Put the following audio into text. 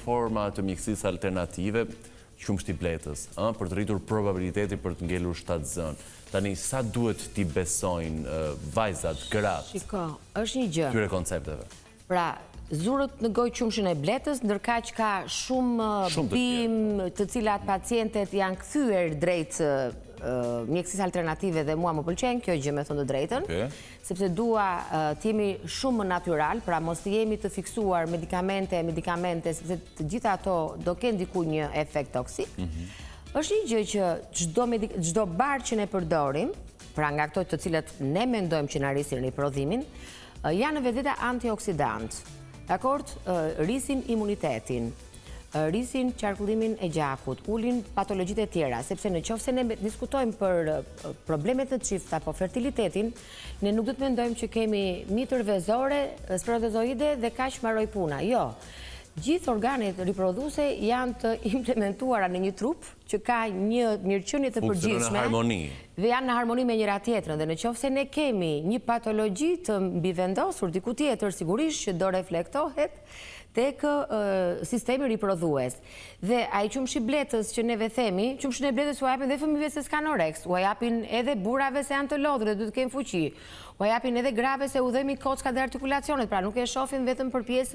forma të mjekësisë alternative, qumshti bletës, për të rritur probabiliteti për të ngelur shtatzën. Tani, sa duhet t'i besojnë vajzat, gratë, Shiko, është një gjë. Këtyre koncepteve? Pra, zurët në gojë qumshin e bletës, ndërkaq ka shumë bim të cilat pacientet janë kthyer drejt mjekësisë alternative dhe mua më pëlqen kjo gjë, me thënë të drejtën, sepse dua të jemi shumë më natyral, pra mos të jemi të fiksuar medikamente, sepse të gjitha ato do kenë diku një efekt toksik. Është një gjë që çdo barë që ne përdorim, pra nga këto të cilët ne mendojmë që na rrisin riprodhimin, janë në vetvete antioksidant. Dakord, rrisin imunitetin, rrisin qarkullimin e gjakut, ulin patologjitë e tjera, sepse në qoftë se ne diskutojmë për problemet të çifta apo fertilitetin, ne nuk do të mendojmë që kemi mitër vezore, spermatozoide dhe kaq mbaroi puna. Jo. Gjithë organet riprodhuese janë të implementuara në një trup që ka një mirëqenie të përgjithshme dhe janë në harmoni me njëra tjetrën. Dhe në qoftë se ne kemi një patologji të mbivendosur diku tjetër, sigurisht që do reflektohet tek sistemi riprodhues. Dhe ai qumshi bletës që neve themi, qumshin e bletës u japin dhe fëmijëve se s'kan oreks, u japin edhe burrave se janë të lodhur dhe duhet të kenë fuqi, u japin edhe grave se u dhemi kockat dhe artikulacionet, pra nuk e shohin vetëm për pjesën